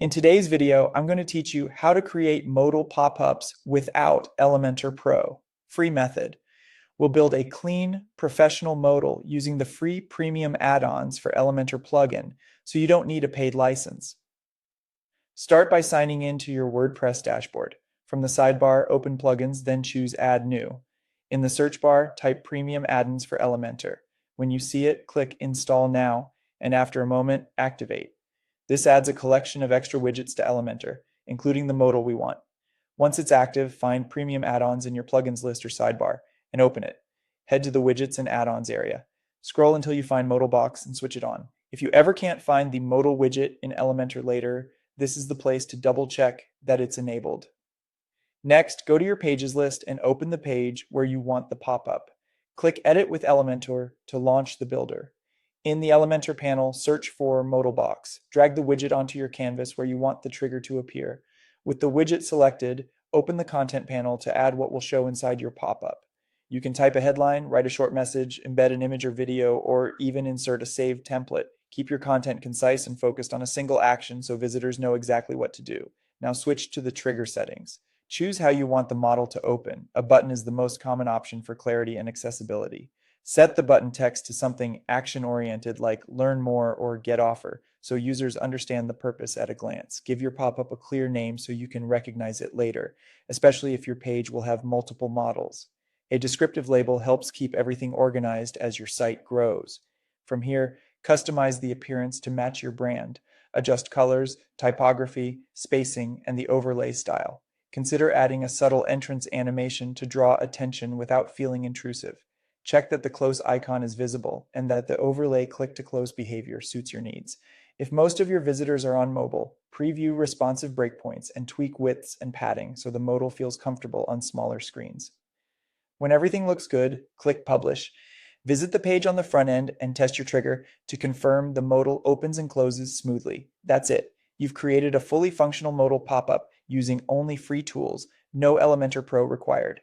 In today's video, I'm going to teach you how to create modal pop-ups without Elementor Pro. Free method. We'll build a clean, professional modal using the free premium add-ons for Elementor plugin, so you don't need a paid license. Start by signing in to your WordPress dashboard. From the sidebar, open plugins, then choose Add New. In the search bar, type Premium Add-ins for Elementor. When you see it, click Install Now, and after a moment, activate. This adds a collection of extra widgets to Elementor, including the modal we want. Once it's active, find Premium Add-ons in your plugins list or sidebar, and open it. Head to the Widgets and Add-ons area. Scroll until you find Modal Box and switch it on. If you ever can't find the modal widget in Elementor later, this is the place to double check that it's enabled. Next, go to your pages list and open the page where you want the pop-up. Click Edit with Elementor to launch the builder. In the Elementor panel, search for Modal Box. Drag the widget onto your canvas where you want the trigger to appear. With the widget selected, open the Content panel to add what will show inside your pop-up. You can type a headline, write a short message, embed an image or video, or even insert a saved template. Keep your content concise and focused on a single action so visitors know exactly what to do. Now switch to the trigger settings. Choose how you want the model to open. A button is the most common option for clarity and accessibility. Set the button text to something action-oriented like Learn More or Get Offer, so users understand the purpose at a glance. Give your pop-up a clear name so you can recognize it later, especially if your page will have multiple models. A descriptive label helps keep everything organized as your site grows. From here, customize the appearance to match your brand. Adjust colors, typography, spacing, and the overlay style. Consider adding a subtle entrance animation to draw attention without feeling intrusive. Check that the close icon is visible and that the overlay click-to-close behavior suits your needs. If most of your visitors are on mobile, preview responsive breakpoints and tweak widths and padding so the modal feels comfortable on smaller screens. When everything looks good, click Publish. Visit the page on the front end and test your trigger to confirm the modal opens and closes smoothly. That's it. You've created a fully functional modal pop-up using only free tools, no Elementor Pro required.